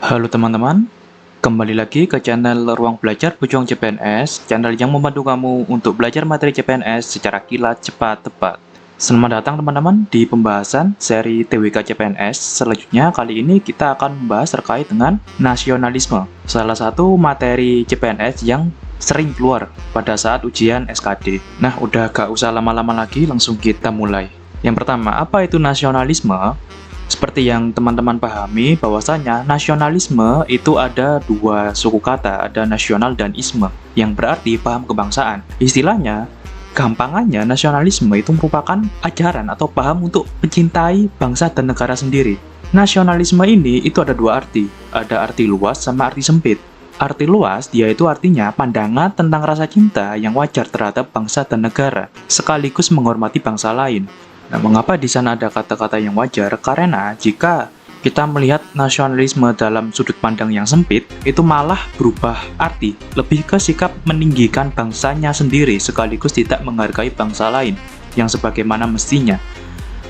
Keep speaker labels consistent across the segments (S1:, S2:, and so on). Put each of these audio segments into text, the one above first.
S1: Halo teman-teman, kembali lagi ke channel Ruang Belajar Pejuang CPNS, channel yang membantu kamu untuk belajar materi CPNS secara kilat, cepat, tepat. Selamat datang teman-teman di pembahasan seri TWK CPNS. Selanjutnya kali ini kita akan membahas terkait dengan nasionalisme, salah satu materi CPNS yang sering keluar pada saat ujian SKD. Nah, udah gak usah lama-lama lagi, langsung kita mulai. Yang pertama, apa itu nasionalisme? Seperti yang teman-teman pahami, bahwasanya nasionalisme itu ada dua suku kata, ada nasional dan isme, yang berarti paham kebangsaan. Istilahnya, gampangannya nasionalisme itu merupakan ajaran atau paham untuk mencintai bangsa dan negara sendiri. Nasionalisme ini itu ada dua arti, ada arti luas sama arti sempit. Arti luas, dia itu artinya pandangan tentang rasa cinta yang wajar terhadap bangsa dan negara, sekaligus menghormati bangsa lain. Nah, mengapa di sana ada kata-kata yang wajar? Karena jika kita melihat nasionalisme dalam sudut pandang yang sempit, itu malah berubah arti, lebih ke sikap meninggikan bangsanya sendiri sekaligus tidak menghargai bangsa lain yang sebagaimana mestinya.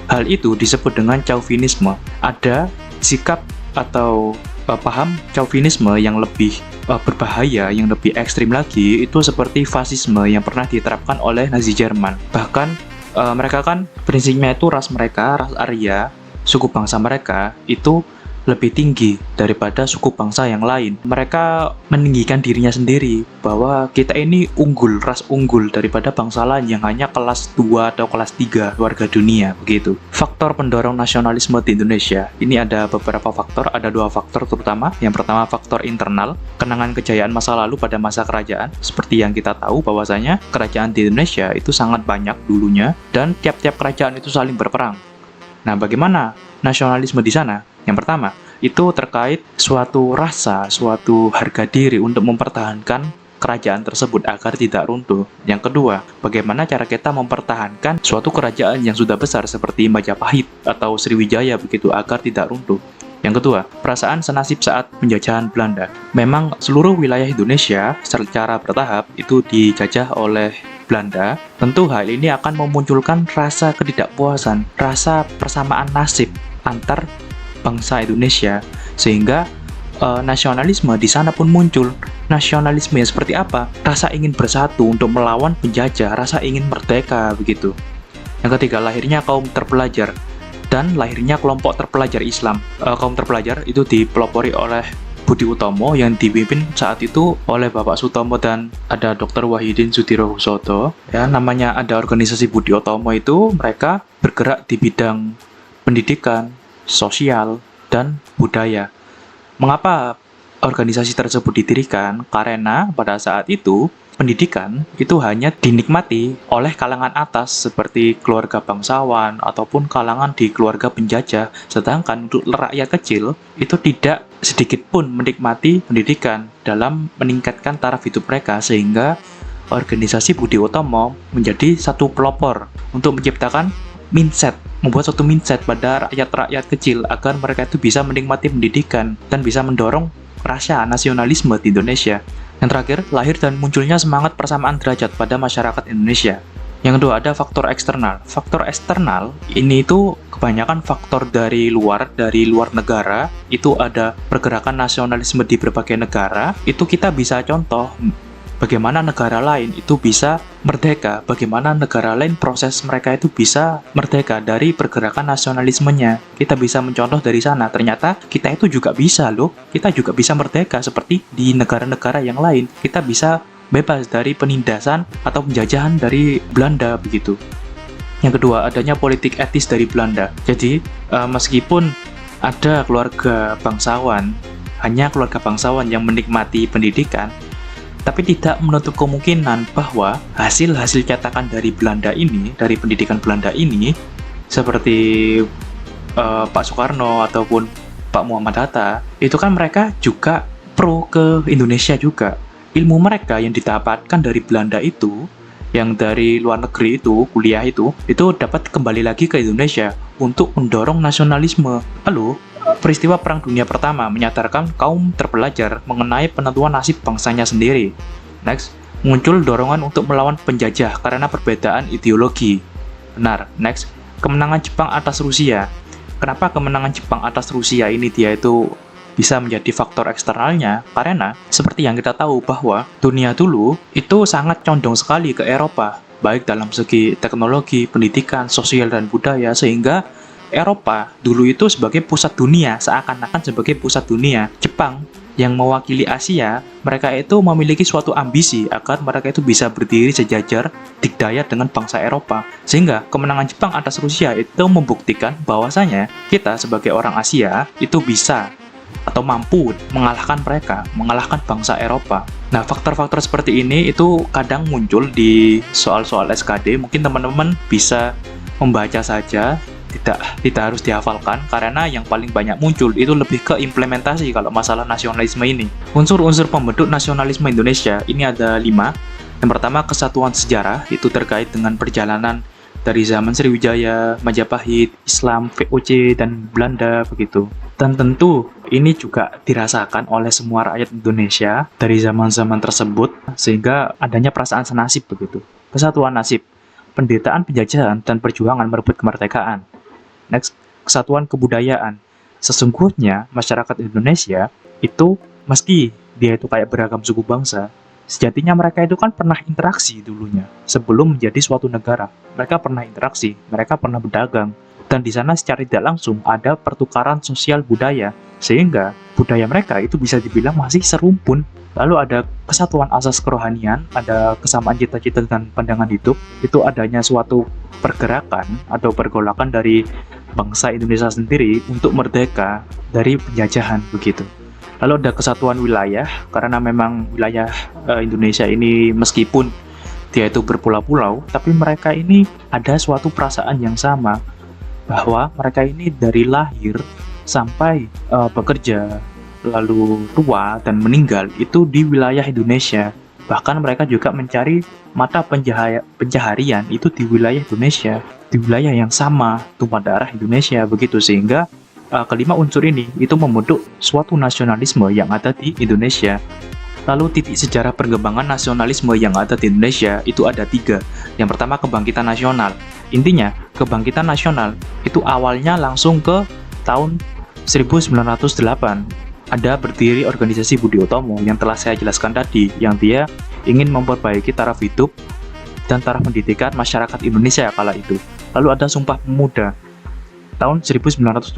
S1: Hal itu disebut dengan chauvinisme. Ada sikap atau paham chauvinisme yang lebih berbahaya, yang lebih ekstrim lagi, itu seperti fasisme yang pernah diterapkan oleh Nazi Jerman. Bahkan mereka kan prinsipnya itu ras mereka, ras Arya, suku bangsa mereka itu lebih tinggi daripada suku bangsa yang lain. Mereka meninggikan dirinya sendiri bahwa kita ini unggul, ras unggul daripada bangsa lain yang hanya kelas 2 atau kelas 3 warga dunia, begitu. Faktor pendorong nasionalisme di Indonesia, ini ada beberapa faktor, ada dua faktor terutama. Yang pertama faktor internal, kenangan kejayaan masa lalu pada masa kerajaan. Seperti yang kita tahu bahwasanya kerajaan di Indonesia itu sangat banyak dulunya dan tiap-tiap kerajaan itu saling berperang. Nah, bagaimana nasionalisme di sana? Yang pertama, itu terkait suatu rasa, suatu harga diri untuk mempertahankan kerajaan tersebut agar tidak runtuh. Yang kedua, bagaimana cara kita mempertahankan suatu kerajaan yang sudah besar seperti Majapahit atau Sriwijaya begitu agar tidak runtuh. Yang kedua, perasaan senasib saat penjajahan Belanda. Memang seluruh wilayah Indonesia secara bertahap itu dijajah oleh Belanda. Tentu hal ini akan memunculkan rasa ketidakpuasan, rasa persamaan nasib antar bangsa Indonesia, sehingga nasionalisme di sana pun muncul. Nasionalisme yang seperti apa? Rasa ingin bersatu untuk melawan penjajah, rasa ingin merdeka begitu. Yang ketiga, lahirnya kaum terpelajar dan lahirnya kelompok terpelajar Islam. Kaum terpelajar itu dipelopori oleh Budi Utomo yang dipimpin saat itu oleh Bapak Sutomo dan ada Dr. Wahidin Sudirohusodo. Ya, namanya ada organisasi Budi Utomo itu, mereka bergerak di bidang pendidikan, sosial, dan budaya. Mengapa organisasi tersebut didirikan? Karena pada saat itu pendidikan itu hanya dinikmati oleh kalangan atas seperti keluarga bangsawan ataupun kalangan di keluarga penjajah, sedangkan untuk rakyat kecil itu tidak sedikit pun menikmati pendidikan dalam meningkatkan taraf hidup mereka, sehingga organisasi Budi Utomo menjadi satu pelopor untuk menciptakan mindset, membuat suatu mindset pada rakyat-rakyat kecil agar mereka itu bisa menikmati pendidikan dan bisa mendorong rasa nasionalisme di Indonesia. Yang terakhir, lahir dan munculnya semangat persamaan derajat pada masyarakat Indonesia. Yang kedua, ada faktor eksternal. Faktor eksternal ini itu kebanyakan faktor dari luar negara. Itu ada pergerakan nasionalisme di berbagai negara. Itu kita bisa contoh bagaimana negara lain itu bisa merdeka, bagaimana negara lain proses mereka itu bisa merdeka dari pergerakan nasionalismenya. Kita bisa mencontoh dari sana, ternyata kita itu juga bisa loh, kita juga bisa merdeka seperti di negara-negara yang lain. Kita bisa bebas dari penindasan atau penjajahan dari Belanda begitu. Yang kedua, adanya politik etis dari Belanda. Jadi, meskipun ada keluarga bangsawan, hanya keluarga bangsawan yang menikmati pendidikan, tapi tidak menutup kemungkinan bahwa hasil-hasil cetakan dari Belanda ini, dari pendidikan Belanda ini, seperti Pak Soekarno ataupun Pak Muhammad Hatta, itu kan mereka juga pro ke Indonesia juga. Ilmu mereka yang didapatkan dari Belanda itu, yang dari luar negeri itu, kuliah itu dapat kembali lagi ke Indonesia untuk mendorong nasionalisme. Lalu, peristiwa Perang Dunia Pertama menyadarkan kaum terpelajar mengenai penentuan nasib bangsanya sendiri. Next, muncul dorongan untuk melawan penjajah karena perbedaan ideologi. Benar. Next, kemenangan Jepang atas Rusia. Kenapa kemenangan Jepang atas Rusia ini dia itu bisa menjadi faktor eksternalnya karena seperti yang kita tahu bahwa dunia dulu itu sangat condong sekali ke Eropa, baik dalam segi teknologi, pendidikan, sosial, dan budaya, sehingga Eropa dulu itu sebagai pusat dunia, seakan-akan sebagai pusat dunia. Jepang yang mewakili Asia, mereka itu memiliki suatu ambisi agar mereka itu bisa berdiri sejajar dikdaya dengan bangsa Eropa. Sehingga kemenangan Jepang atas Rusia itu membuktikan bahwasanya kita sebagai orang Asia itu bisa atau mampu mengalahkan mereka, mengalahkan bangsa Eropa. Nah, faktor-faktor seperti ini itu kadang muncul di soal-soal SKD. Mungkin teman-teman bisa membaca saja, tidak harus dihafalkan, karena yang paling banyak muncul itu lebih ke implementasi kalau masalah nasionalisme ini. Unsur-unsur pembentuk nasionalisme Indonesia ini ada 5. Yang pertama, kesatuan sejarah, itu terkait dengan perjalanan dari zaman Sriwijaya, Majapahit, Islam, VOC, dan Belanda begitu. Dan tentu ini juga dirasakan oleh semua rakyat Indonesia dari zaman-zaman tersebut, sehingga adanya perasaan senasib begitu. Kesatuan nasib, penderitaan penjajahan dan perjuangan merebut kemerdekaan. Next, kesatuan kebudayaan. Sesungguhnya masyarakat Indonesia itu meski dia itu kayak beragam suku bangsa, sejatinya mereka itu kan pernah interaksi dulunya sebelum menjadi suatu negara. Mereka pernah interaksi, mereka pernah berdagang, dan di sana secara tidak langsung ada pertukaran sosial budaya, sehingga budaya mereka itu bisa dibilang masih serumpun. Lalu ada kesatuan asas kerohanian, ada kesamaan cita-cita dan pandangan hidup, itu adanya suatu pergerakan atau pergolakan dari bangsa Indonesia sendiri untuk merdeka dari penjajahan begitu. Lalu ada kesatuan wilayah, karena memang wilayah Indonesia ini meskipun dia itu berpulau-pulau, tapi mereka ini ada suatu perasaan yang sama, bahwa mereka ini dari lahir sampai bekerja, lalu tua dan meninggal itu di wilayah Indonesia. Bahkan mereka juga mencari mata pencaharian itu di wilayah Indonesia, di wilayah yang sama, tumpah darah Indonesia begitu. Sehingga kelima unsur ini itu membentuk suatu nasionalisme yang ada di Indonesia. Lalu titik sejarah perkembangan nasionalisme yang ada di Indonesia itu ada 3. Yang pertama, kebangkitan nasional. Intinya, kebangkitan nasional itu awalnya langsung ke tahun 1908. Ada berdiri organisasi Budi Utomo yang telah saya jelaskan tadi, yang dia ingin memperbaiki taraf hidup dan taraf pendidikan masyarakat Indonesia kala itu. Lalu ada Sumpah Pemuda tahun 1928.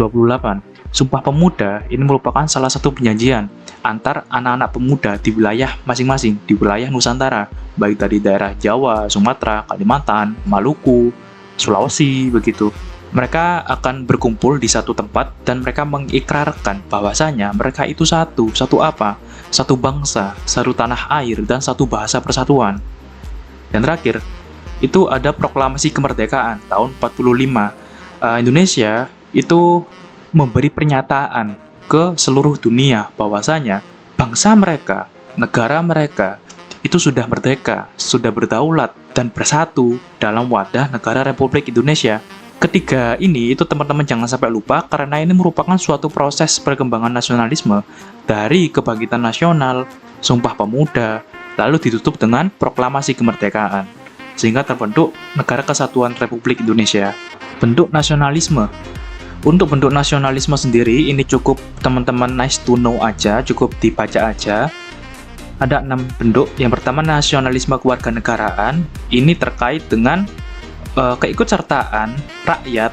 S1: Sumpah Pemuda ini merupakan salah satu perjanjian antar anak-anak pemuda di wilayah masing-masing, di wilayah Nusantara, baik dari daerah Jawa, Sumatera, Kalimantan, Maluku, Sulawesi begitu. Mereka akan berkumpul di satu tempat dan mereka mengikrarkan bahwasanya mereka itu satu apa? Satu bangsa, satu tanah air, dan satu bahasa persatuan. Dan terakhir, itu ada proklamasi kemerdekaan tahun 45. Indonesia itu memberi pernyataan ke seluruh dunia bahwasanya bangsa mereka, negara mereka itu sudah merdeka, sudah berdaulat dan bersatu dalam wadah negara Republik Indonesia. Ketiga ini itu teman-teman jangan sampai lupa, karena ini merupakan suatu proses perkembangan nasionalisme dari kebangkitan nasional, Sumpah Pemuda, lalu ditutup dengan proklamasi kemerdekaan, sehingga terbentuk Negara Kesatuan Republik Indonesia. Bentuk nasionalisme. Untuk bentuk nasionalisme sendiri ini cukup teman-teman nice to know aja, cukup dibaca aja. Ada 6 bentuk. Yang pertama, nasionalisme kewarganegaraan. Ini terkait dengan keikutsertaan rakyat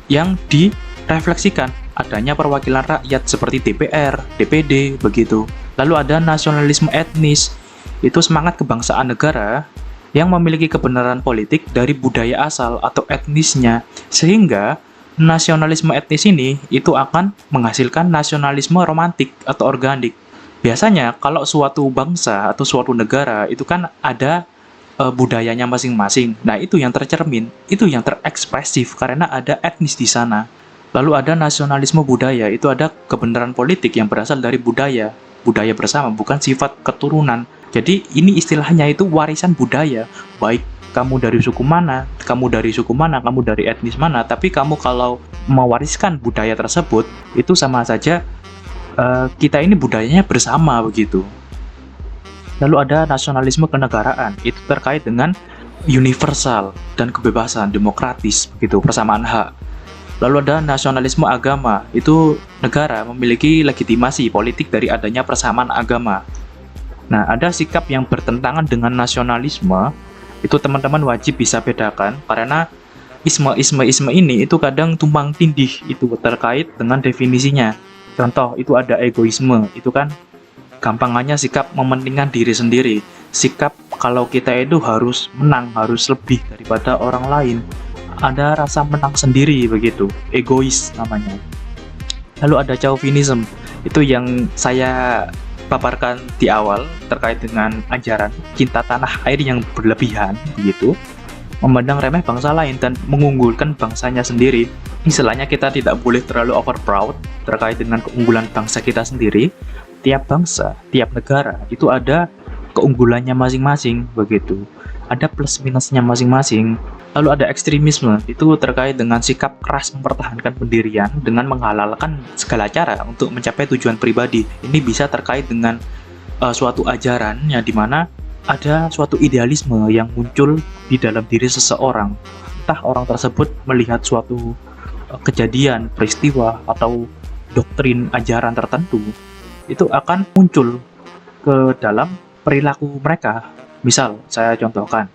S1: yang direfleksikan adanya perwakilan rakyat seperti DPR, DPD, begitu. Lalu ada nasionalisme etnis, itu semangat kebangsaan negara yang memiliki kebenaran politik dari budaya asal atau etnisnya, sehingga nasionalisme etnis ini itu akan menghasilkan nasionalisme romantik atau organik. Biasanya kalau suatu bangsa atau suatu negara itu kan ada budayanya masing-masing. Nah, itu yang tercermin, itu yang terekspresif karena ada etnis di sana. Lalu ada nasionalisme budaya, itu ada kebenaran politik yang berasal dari budaya bersama, bukan sifat keturunan. Jadi ini istilahnya itu warisan budaya, baik kamu dari suku mana, kamu dari etnis mana, tapi kamu kalau mewariskan budaya tersebut, itu sama saja kita ini budayanya bersama begitu. Lalu ada nasionalisme kenegaraan, itu terkait dengan universal dan kebebasan, demokratis, begitu, persamaan hak. Lalu ada nasionalisme agama, itu negara memiliki legitimasi politik dari adanya persamaan agama. Nah, ada sikap yang bertentangan dengan nasionalisme, itu teman-teman wajib bisa bedakan, karena isme ini itu kadang tumpang tindih itu terkait dengan definisinya. Contoh, itu ada egoisme, itu kan gampangannya sikap mementingkan diri sendiri. Sikap kalau kita itu harus menang, harus lebih daripada orang lain. Ada rasa menang sendiri begitu, egois namanya. Lalu ada chauvinism, itu yang saya paparkan di awal terkait dengan ajaran cinta tanah air yang berlebihan begitu, memandang remeh bangsa lain dan mengunggulkan bangsanya sendiri. Istilahnya kita tidak boleh terlalu over proud terkait dengan keunggulan bangsa kita sendiri. Tiap bangsa, tiap negara itu ada keunggulannya masing-masing begitu. Ada plus minusnya masing-masing. Lalu ada ekstremisme, itu terkait dengan sikap keras mempertahankan pendirian dengan menghalalkan segala cara untuk mencapai tujuan pribadi. Ini bisa terkait dengan suatu ajaran yang dimana ada suatu idealisme yang muncul di dalam diri seseorang. Entah orang tersebut melihat suatu kejadian, peristiwa, atau doktrin ajaran tertentu, itu akan muncul ke dalam perilaku mereka. Misal, saya contohkan,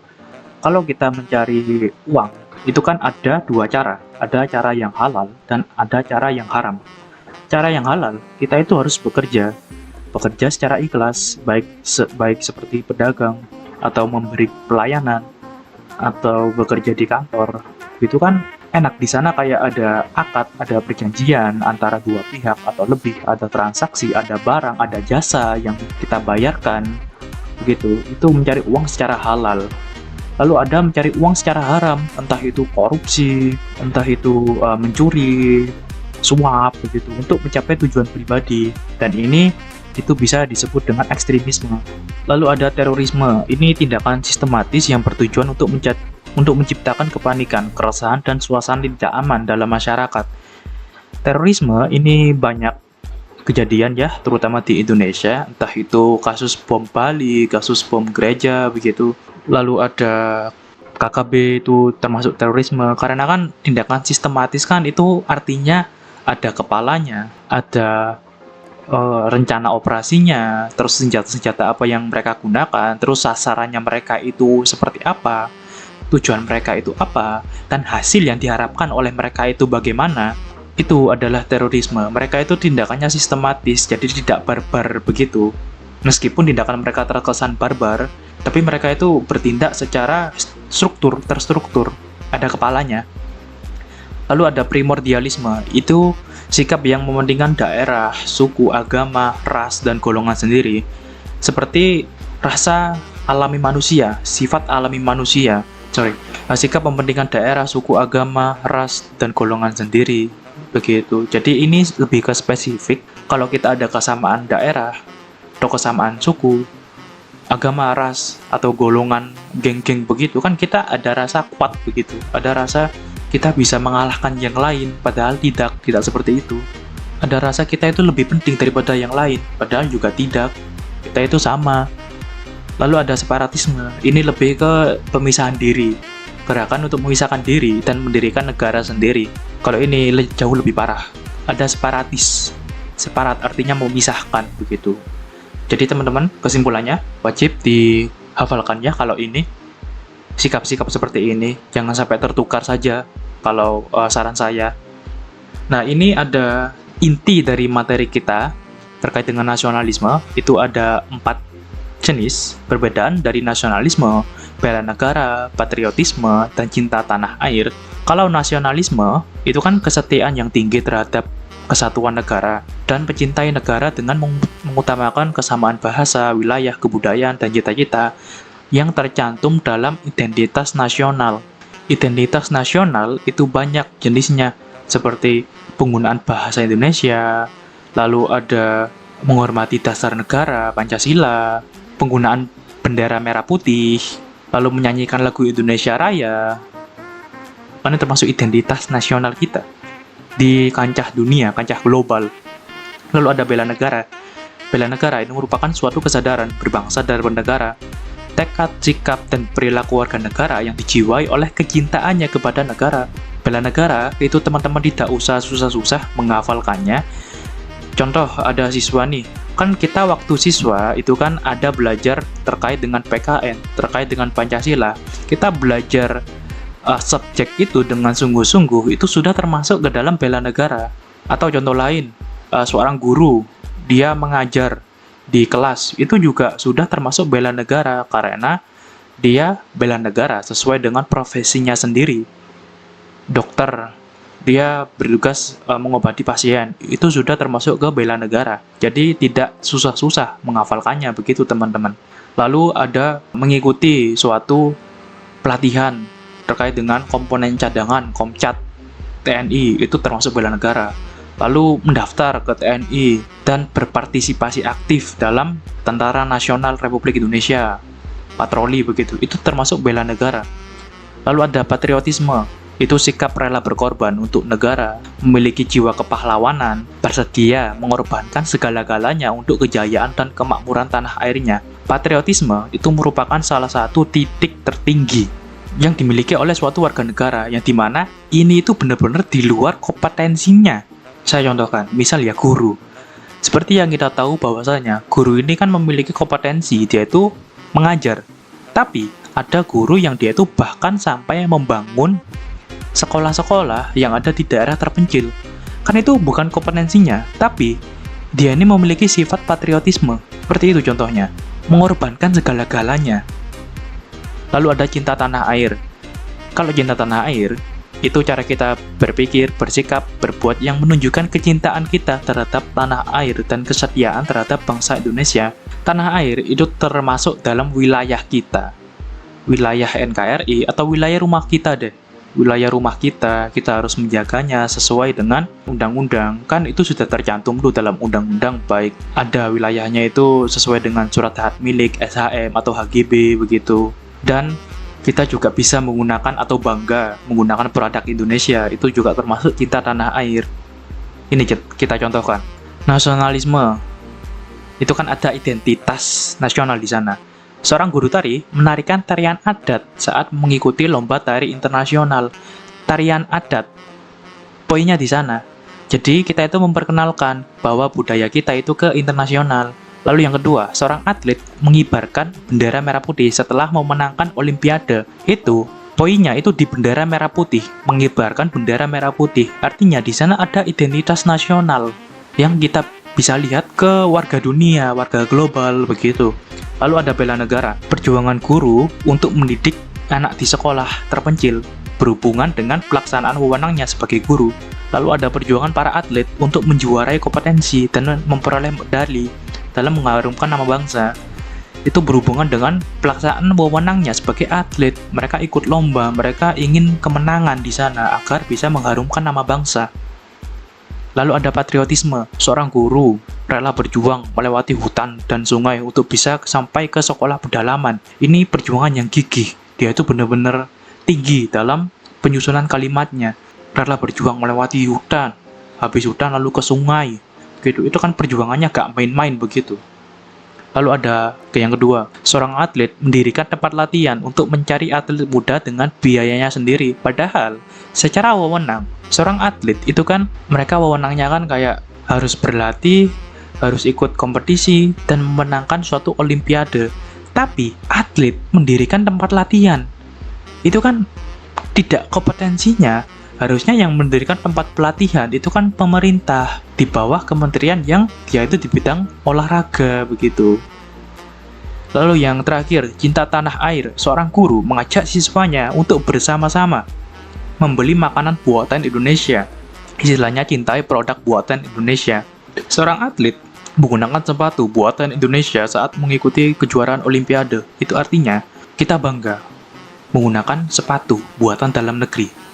S1: kalau kita mencari uang, itu kan ada dua cara. Ada cara yang halal dan ada cara yang haram. Cara yang halal, kita itu harus bekerja secara ikhlas, baik seperti pedagang atau memberi pelayanan atau bekerja di kantor. Itu kan enak, di sana kayak ada akad, ada perjanjian antara dua pihak atau lebih, ada transaksi, ada barang, ada jasa yang kita bayarkan. Begitu. Itu mencari uang secara halal. Lalu ada mencari uang secara haram, entah itu korupsi, entah itu mencuri, suap begitu untuk mencapai tujuan pribadi. Dan ini itu bisa disebut dengan ekstremisme. Lalu ada terorisme. Ini tindakan sistematis yang bertujuan untuk menciptakan kepanikan, keresahan, dan suasana tidak aman dalam masyarakat. Terorisme ini banyak kejadian ya, terutama di Indonesia, entah itu kasus bom Bali, kasus bom gereja begitu. Lalu ada KKB, itu termasuk terorisme, karena kan tindakan sistematis kan itu artinya ada kepalanya, ada rencana operasinya, terus senjata-senjata apa yang mereka gunakan, terus sasarannya mereka itu seperti apa, tujuan mereka itu apa, dan hasil yang diharapkan oleh mereka itu bagaimana. Itu adalah terorisme. Mereka itu tindakannya sistematis, jadi tidak barbar begitu. Meskipun tindakan mereka terkesan barbar, tapi mereka itu bertindak secara terstruktur, ada kepalanya. Lalu ada primordialisme, itu sikap yang mementingkan daerah, suku, agama, ras, dan golongan sendiri. Seperti rasa alami manusia, sifat alami manusia. Sikap mementingkan daerah, suku, agama, ras, dan golongan sendiri. Begitu. Jadi ini lebih ke spesifik. Kalau kita ada kesamaan daerah, atau kesamaan suku, agama, ras, atau golongan, geng-geng begitu, kan kita ada rasa kuat begitu. Ada rasa kita bisa mengalahkan yang lain, padahal tidak seperti itu. Ada rasa kita itu lebih penting daripada yang lain, padahal juga tidak. Kita itu sama. Lalu ada separatisme, ini lebih ke pemisahan diri, gerakan untuk memisahkan diri dan mendirikan negara sendiri. Kalau ini jauh lebih parah. Ada separatis, separat artinya memisahkan begitu. Jadi teman-teman, kesimpulannya wajib dihafalkan ya kalau ini. Sikap-sikap seperti ini jangan sampai tertukar saja kalau saran saya. Nah, ini ada inti dari materi kita terkait dengan nasionalisme. Itu ada 4 jenis perbedaan dari nasionalisme, bela negara, patriotisme, dan cinta tanah air. Kalau nasionalisme itu kan kesetiaan yang tinggi terhadap kesatuan negara dan mencintai negara dengan mengutamakan kesamaan bahasa, wilayah, kebudayaan, dan cita-cita yang tercantum dalam identitas nasional. Identitas nasional itu banyak jenisnya, seperti penggunaan bahasa Indonesia, lalu ada menghormati dasar negara, Pancasila, penggunaan bendera merah putih, lalu menyanyikan lagu Indonesia Raya. Ini termasuk identitas nasional kita di kancah dunia, kancah global. Lalu ada bela negara. Bela negara ini merupakan suatu kesadaran berbangsa dan bernegara, tekad, sikap, dan perilaku warga negara yang dijiwai oleh kecintaannya kepada negara. Bela negara itu teman-teman tidak usah susah-susah menghafalkannya. Contoh, ada siswa nih, kan kita waktu siswa itu kan ada belajar terkait dengan PKN, terkait dengan Pancasila. Kita belajar subjek itu dengan sungguh-sungguh, itu sudah termasuk ke dalam bela negara. Atau contoh lain, seorang guru, dia mengajar di kelas, itu juga sudah termasuk bela negara, karena dia bela negara sesuai dengan profesinya sendiri. Dokter, dia bertugas mengobati pasien, itu sudah termasuk ke bela negara. Jadi tidak susah-susah menghafalkannya, begitu teman-teman. Lalu ada mengikuti suatu pelatihan terkait dengan komponen cadangan, Komcat, TNI, itu termasuk bela negara. Lalu mendaftar ke TNI dan berpartisipasi aktif dalam Tentara Nasional Republik Indonesia, patroli begitu, itu termasuk bela negara. Lalu ada patriotisme, itu sikap rela berkorban untuk negara, memiliki jiwa kepahlawanan, bersedia mengorbankan segala-galanya untuk kejayaan dan kemakmuran tanah airnya. Patriotisme itu merupakan salah satu titik tertinggi yang dimiliki oleh suatu warga negara, yang dimana ini itu benar-benar di luar kompetensinya. Saya contohkan, misal ya guru. Seperti yang kita tahu bahwasanya guru ini kan memiliki kompetensi, dia itu mengajar. Tapi ada guru yang dia itu bahkan sampai membangun sekolah-sekolah yang ada di daerah terpencil. Kan itu bukan kompetensinya, tapi dia ini memiliki sifat patriotisme. Seperti itu contohnya, mengorbankan segala-galanya. Lalu ada cinta tanah air. Kalau cinta tanah air, itu cara kita berpikir, bersikap, berbuat yang menunjukkan kecintaan kita terhadap tanah air dan kesetiaan terhadap bangsa Indonesia. Tanah air itu termasuk dalam wilayah kita, wilayah NKRI atau wilayah rumah kita deh. Wilayah rumah kita harus menjaganya sesuai dengan undang-undang. Kan itu sudah tercantum tuh dalam undang-undang, baik ada wilayahnya itu sesuai dengan surat hak milik, SHM atau HGB begitu. Dan kita juga bisa menggunakan atau bangga menggunakan produk Indonesia, itu juga termasuk cinta tanah air. Ini kita contohkan. Nasionalisme, itu kan ada identitas nasional di sana. Seorang guru tari menarikan tarian adat saat mengikuti lomba tari internasional. Tarian adat, poinnya di sana. Jadi kita itu memperkenalkan bahwa budaya kita itu ke internasional. Lalu yang kedua, seorang atlet mengibarkan bendera merah putih setelah memenangkan Olimpiade. Itu poinnya itu di bendera merah putih, mengibarkan bendera merah putih. Artinya di sana ada identitas nasional yang kita bisa lihat ke warga dunia, warga global begitu. Lalu ada bela negara, perjuangan guru untuk mendidik anak di sekolah terpencil berhubungan dengan pelaksanaan wewenangnya sebagai guru. Lalu ada perjuangan para atlet untuk menjuarai kompetensi dan memperoleh medali dalam mengharumkan nama bangsa. Itu berhubungan dengan pelaksanaan wewenangnya sebagai atlet. Mereka ikut lomba, mereka ingin kemenangan di sana agar bisa mengharumkan nama bangsa. Lalu ada patriotisme, seorang guru rela berjuang melewati hutan dan sungai untuk bisa sampai ke sekolah pedalaman. Ini perjuangan yang gigih, dia itu benar-benar tinggi dalam penyusunan kalimatnya. Rela berjuang melewati hutan, habis hutan lalu ke sungai, gitu. Itu kan perjuangannya gak main-main begitu. Lalu ada yang kedua, seorang atlet mendirikan tempat latihan untuk mencari atlet muda dengan biayanya sendiri. Padahal secara wewenang, seorang atlet itu kan mereka wewenangnya kan kayak harus berlatih, harus ikut kompetisi dan memenangkan suatu olimpiade. Tapi atlet mendirikan tempat latihan, itu kan tidak kompetensinya. Harusnya yang mendirikan tempat pelatihan itu kan pemerintah di bawah kementerian yang dia itu di bidang olahraga begitu. Lalu yang terakhir, cinta tanah air. Seorang guru mengajak siswanya untuk bersama-sama membeli makanan buatan Indonesia. Istilahnya cintai produk buatan Indonesia. Seorang atlet menggunakan sepatu buatan Indonesia saat mengikuti kejuaraan olimpiade. Itu artinya kita bangga menggunakan sepatu buatan dalam negeri.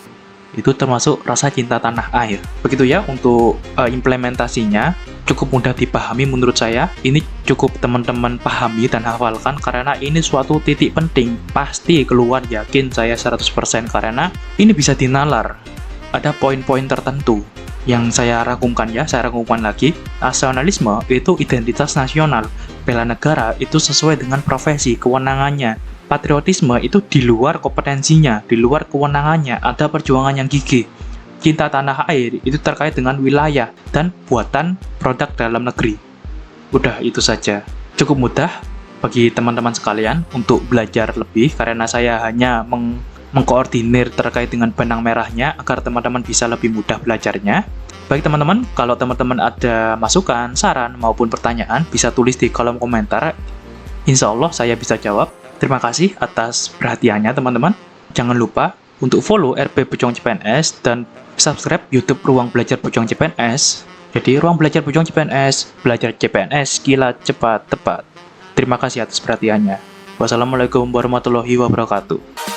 S1: Itu termasuk rasa cinta tanah air. Begitu ya untuk implementasinya, cukup mudah dipahami menurut saya. Ini cukup teman-teman pahami dan hafalkan karena ini suatu titik penting. Pasti keluar, yakin saya 100%, karena ini bisa dinalar. Ada poin-poin tertentu yang saya rangkumkan ya, saya rangkumkan lagi. Nasionalisme itu identitas nasional. Bela negara itu sesuai dengan profesi, kewenangannya. patriotisme itu di luar kompetensinya, di luar kewenangannya, ada perjuangan yang gigih. Cinta tanah air itu terkait dengan wilayah dan buatan produk dalam negeri. Udah itu saja. Cukup mudah bagi teman-teman sekalian untuk belajar lebih karena saya hanya mengkoordinir terkait dengan benang merahnya agar teman-teman bisa lebih mudah belajarnya. Baik teman-teman, kalau teman-teman ada masukan, saran, maupun pertanyaan, bisa tulis di kolom komentar. Insya Allah saya bisa jawab. Terima kasih atas perhatiannya teman-teman. Jangan lupa untuk follow RP Pucong CPNS dan subscribe YouTube Ruang Belajar Pucong CPNS. Jadi Ruang Belajar Pucong CPNS, belajar CPNS, kilat, cepat, tepat. Terima kasih atas perhatiannya. Wassalamualaikum warahmatullahi wabarakatuh.